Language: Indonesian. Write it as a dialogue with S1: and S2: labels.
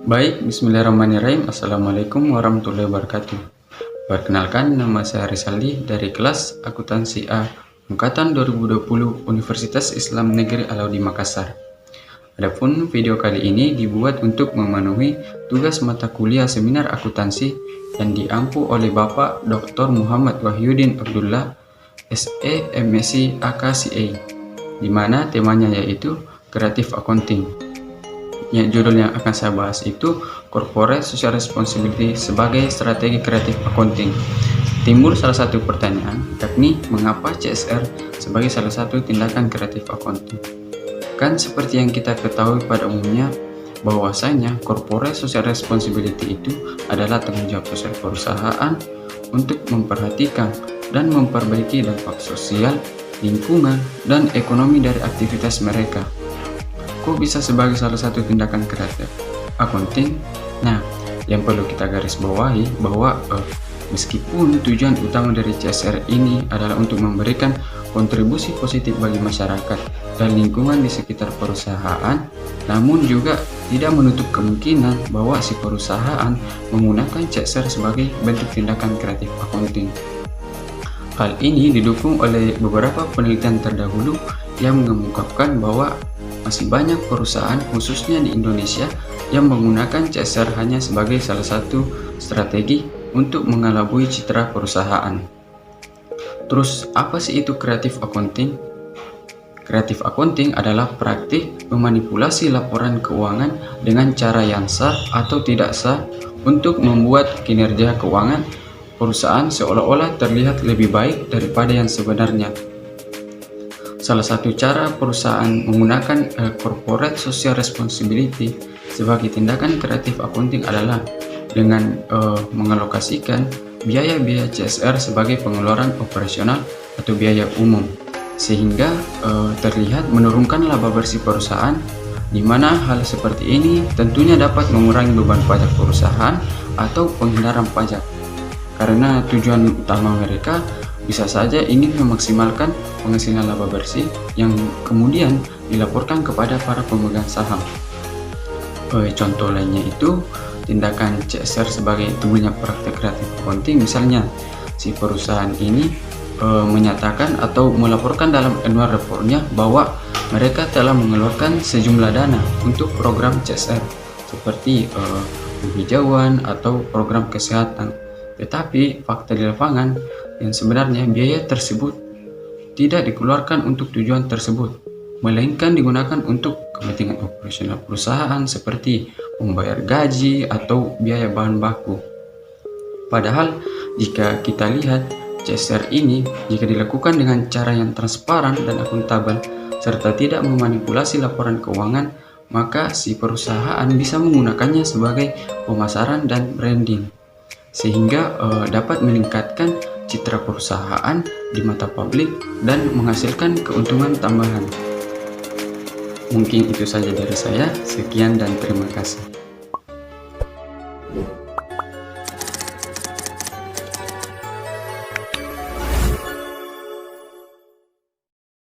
S1: Baik, bismillahirrahmanirrahim. Assalamualaikum warahmatullahi wabarakatuh. Perkenalkan, nama saya Rizaldi dari kelas Akuntansi A Angkatan 2020 Universitas Islam Negeri Alauddin Makassar. Adapun video kali ini dibuat untuk memenuhi tugas mata kuliah seminar akuntansi yang diampu oleh Bapak Dr. Muhammad Wahyudin Abdullah, SE MSc AKCA, di mana temanya yaitu Creative Accounting. Judul yang akan saya bahas itu Corporate Social Responsibility sebagai strategi Creative Accounting. Timbul salah satu pertanyaan, yakni mengapa CSR sebagai salah satu tindakan Creative Accounting? Kan seperti yang kita ketahui pada umumnya, bahwasanya Corporate Social Responsibility itu adalah tanggung jawab sosial perusahaan untuk memperhatikan dan memperbaiki dampak sosial, lingkungan, dan ekonomi dari aktivitas mereka. Kok bisa sebagai salah satu tindakan Creative Accounting? Nah, yang perlu kita garis bawahi bahwa meskipun tujuan utama dari CSR ini adalah untuk memberikan kontribusi positif bagi masyarakat dan lingkungan di sekitar perusahaan, namun juga tidak menutup kemungkinan bahwa si perusahaan menggunakan CSR sebagai bentuk tindakan Creative Accounting. Hal ini didukung oleh beberapa penelitian terdahulu yang mengungkapkan bahwa masih banyak perusahaan, khususnya di Indonesia, yang menggunakan CSR hanya sebagai salah satu strategi untuk mengelabui citra perusahaan. Terus, apa sih itu Creative Accounting? Creative Accounting adalah praktik memanipulasi laporan keuangan dengan cara yang sah atau tidak sah untuk membuat kinerja keuangan perusahaan seolah-olah terlihat lebih baik daripada yang sebenarnya. Salah satu cara perusahaan menggunakan Corporate Social Responsibility sebagai tindakan Creative Accounting adalah dengan mengalokasikan biaya-biaya CSR sebagai pengeluaran operasional atau biaya umum, sehingga terlihat menurunkan laba bersih perusahaan, di mana hal seperti ini tentunya dapat mengurangi beban pajak perusahaan atau penghindaran pajak, karena tujuan utama mereka bisa saja ingin memaksimalkan penghasilan laba bersih yang kemudian dilaporkan kepada para pemegang saham. Contoh lainnya itu tindakan CSR sebagai timbulnya praktek Creative Accounting. Misalnya si perusahaan ini menyatakan atau melaporkan dalam annual reportnya bahwa mereka telah mengeluarkan sejumlah dana untuk program CSR seperti penghijauan atau program kesehatan. Tetapi fakta di lapangan yang sebenarnya biaya tersebut tidak dikeluarkan untuk tujuan tersebut, melainkan digunakan untuk kepentingan operasional perusahaan seperti membayar gaji atau biaya bahan baku. Padahal jika kita lihat CSR ini, jika dilakukan dengan cara yang transparan dan akuntabel serta tidak memanipulasi laporan keuangan, maka si perusahaan bisa menggunakannya sebagai pemasaran dan branding, sehingga dapat meningkatkan citra perusahaan di mata publik dan menghasilkan keuntungan tambahan. Mungkin itu saja dari saya. Sekian dan terima kasih.